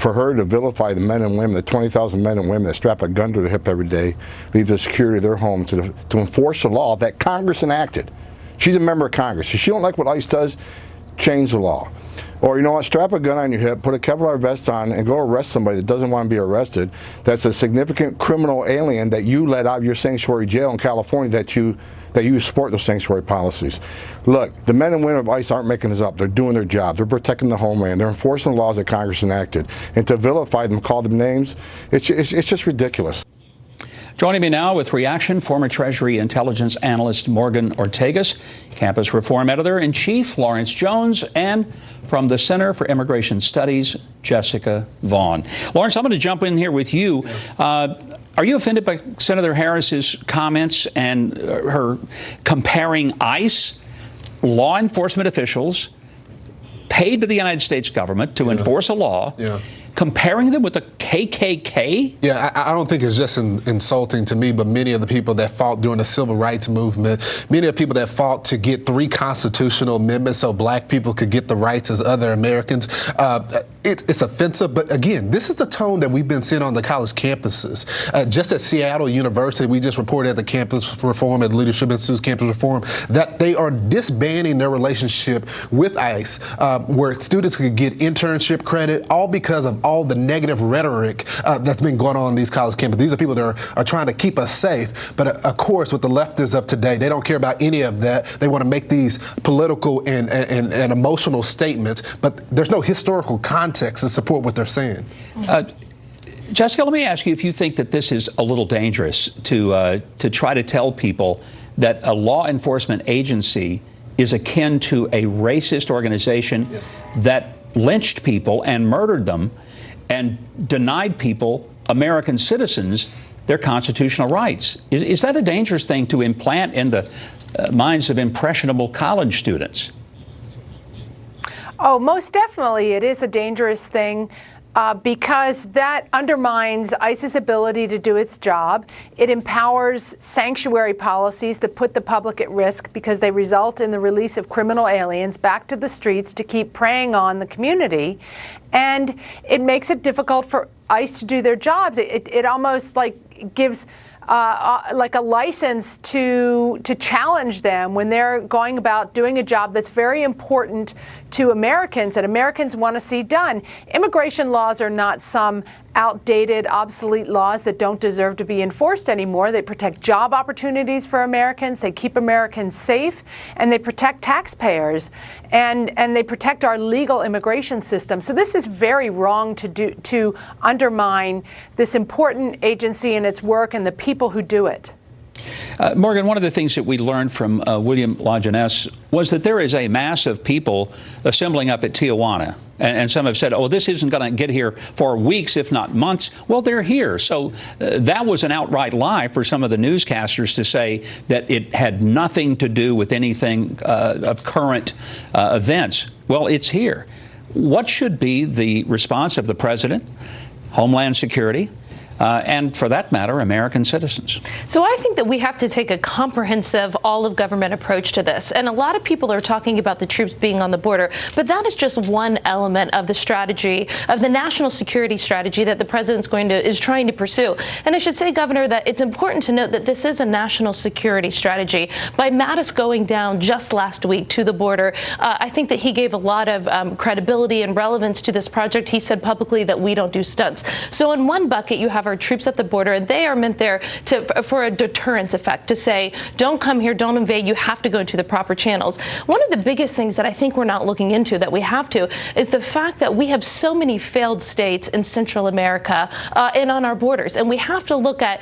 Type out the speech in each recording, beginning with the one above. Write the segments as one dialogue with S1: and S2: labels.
S1: for her to vilify the men and women, the 20,000 men and women that strap a gun to their hip every day, leave the security of their homes to enforce the law that Congress enacted. She's a member of Congress. If she don't like what ICE does, change the law. Or, you know what, strap a gun on your hip, put a Kevlar vest on, and go arrest somebody that doesn't want to be arrested. That's a significant criminal alien that you let out of your sanctuary jail in California that you support those sanctuary policies. Look, the men and women of ICE aren't making this up. They're doing their job. They're protecting the homeland. They're enforcing the laws that Congress enacted. And to vilify them, call them names, it's just ridiculous.
S2: Joining me now with reaction, former Treasury intelligence analyst Morgan Ortagus, campus reform editor-in-chief Lawrence Jones, and from the Center for Immigration Studies, Jessica Vaughan. Lawrence, I'm going to jump in here with you. Are you offended by Senator Harris's comments and her comparing ICE, law enforcement officials, paid to the United States government to enforce a law, comparing them with the KKK?
S3: Yeah, I don't think it's just insulting to me, but many of the people that fought during the civil rights movement, many of the people that fought to get 3 constitutional amendments so black people could get the rights as other Americans, it's offensive. But again, this is the tone that we've been seeing on the college campuses. Just at Seattle University, we just reported at the campus reform, at the Leadership Institute's campus reform, that they are disbanding their relationship with ICE, where students could get internship credit, all because of all the negative rhetoric that's been going on in these college campuses. These are people that are trying to keep us safe. But of course, with the leftists of today, they don't care about any of that. They want to make these political and emotional statements, but there's no historical context to support what they're saying.
S2: Jessica, let me ask you if you think that this is a little dangerous to try to tell people that a law enforcement agency is akin to a racist organization that lynched people and murdered them and denied people, American citizens, their constitutional rights. Is that a dangerous thing to implant in the minds of impressionable college students?
S4: Oh, most definitely it is a dangerous thing. Because that undermines ICE's ability to do its job. It empowers sanctuary policies that put the public at risk because they result in the release of criminal aliens back to the streets to keep preying on the community. And it makes it difficult for ICE to do their jobs. It almost like gives like a license to challenge them when they're going about doing a job that's very important to Americans and Americans want to see done. Immigration laws are not some outdated, obsolete laws that don't deserve to be enforced anymore. They protect job opportunities for Americans, they keep Americans safe, and they protect taxpayers, and they protect our legal immigration system. So this is very wrong to undermine this important agency and its work and the people who do it.
S2: Morgan, one of the things that we learned from William LaJeunesse was that there is a mass of people assembling up at Tijuana. And some have said, oh, this isn't going to get here for weeks, if not months. Well, they're here. So that was an outright lie for some of the newscasters to say that it had nothing to do with anything of current events. Well, it's here. What should be the response of the president, Homeland Security, and for that matter, American citizens?
S5: So I think that we have to take a comprehensive all-of-government approach to this. And a lot of people are talking about the troops being on the border, but that is just one element of the strategy, of the national security strategy that the president's is trying to pursue. And I should say, Governor, that it's important to note that this is a national security strategy. By Mattis going down just last week to the border, I think that he gave a lot of credibility and relevance to this project. He said publicly that we don't do stunts. So in one bucket, you have our troops at the border, and they are meant there for a deterrence effect, to say, don't come here, don't invade, you have to go into the proper channels. One of the biggest things that I think we're not looking into that we have to is the fact that we have so many failed states in Central America and on our borders, and we have to look at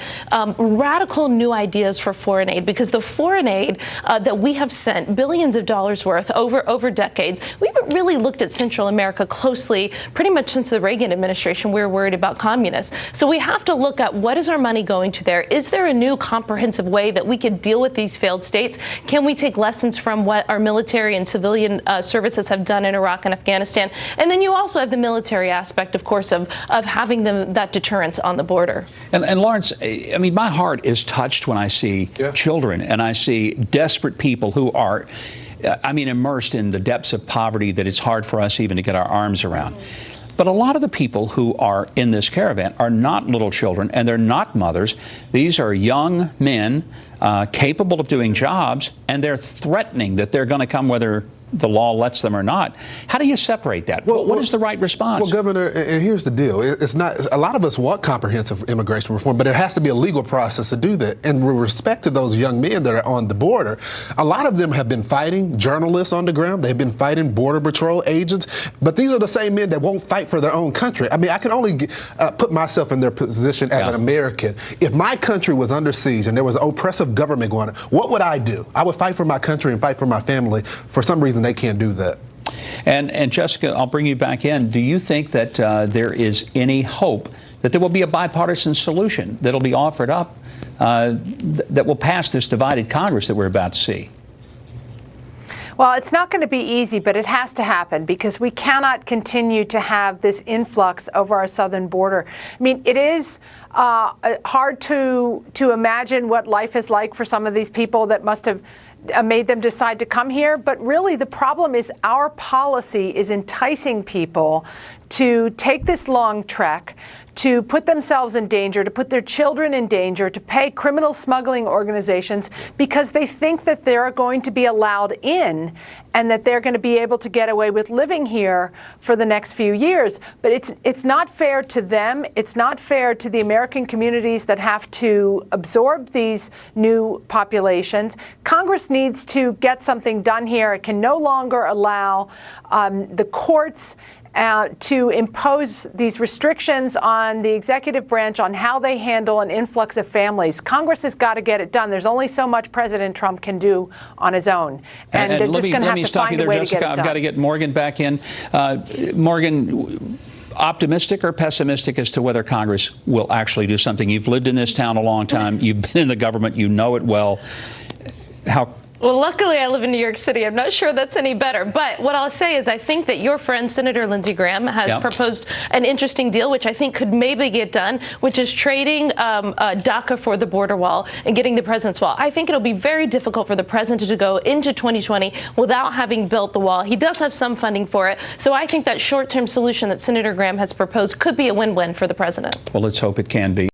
S5: radical new ideas for foreign aid, because the foreign aid that we have sent billions of dollars worth over decades, we haven't really looked at Central America closely pretty much since the Reagan administration. We were worried about communists. So we have to look at what is our money going to there. Is there a new comprehensive way that we could deal with these failed states? Can we take lessons from what our military and civilian services have done in Iraq and Afghanistan? And then you also have the military aspect, of course, of having that deterrence on the border.
S2: And Lawrence, I mean, my heart is touched when I see children and I see desperate people who are, I mean, immersed in the depths of poverty that it's hard for us even to get our arms around. But a lot of the people who are in this caravan are not little children, and they're not mothers. These are young men capable of doing jobs, and they're threatening that they're going to come whether the law lets them or not. How do you separate that? What is the right response?
S3: Well, Governor, and here's the deal. It's not, a lot of us want comprehensive immigration reform, but it has to be a legal process to do that. And with respect to those young men that are on the border, a lot of them have been fighting journalists on the ground. They've been fighting Border Patrol agents. But these are the same men that won't fight for their own country. I mean, I can only put myself in their position as an American. If my country was under siege and there was an oppressive government going on, what would I do? I would fight for my country and fight for my family. For some reason, they can't do that.
S2: And Jessica, I'll bring you back in. Do you think that there is any hope that there will be a bipartisan solution that will be offered up that will pass this divided Congress that we're about to see?
S4: Well, it's not going to be easy, but it has to happen because we cannot continue to have this influx over our southern border. I mean, it is hard to imagine what life is like for some of these people that must have made them decide to come here. But really, the problem is our policy is enticing people to take this long trek, to put themselves in danger, to put their children in danger, to pay criminal smuggling organizations because they think that they're going to be allowed in and that they're going to be able to get away with living here for the next few years. But it's not fair to them. It's not fair to the American communities that have to absorb these new populations. Congress needs to get something done here. It can no longer allow the courts to impose these restrictions on the executive branch on how they handle an influx of families. Congress has got to get it done. There's only so much President Trump can do on his own. And they're just going to have to find a way to get it done.
S2: I've got to get Morgan back in. Morgan, optimistic or pessimistic as to whether Congress will actually do something? You've lived in this town a long time. You've been in the government. You know it well.
S5: Well, luckily I live in New York City. I'm not sure that's any better. But what I'll say is I think that your friend, Senator Lindsey Graham, has proposed an interesting deal, which I think could maybe get done, which is trading DACA for the border wall and getting the president's wall. I think it'll be very difficult for the president to go into 2020 without having built the wall. He does have some funding for it. So I think that short-term solution that Senator Graham has proposed could be a win-win for the president.
S2: Well, let's hope it can be.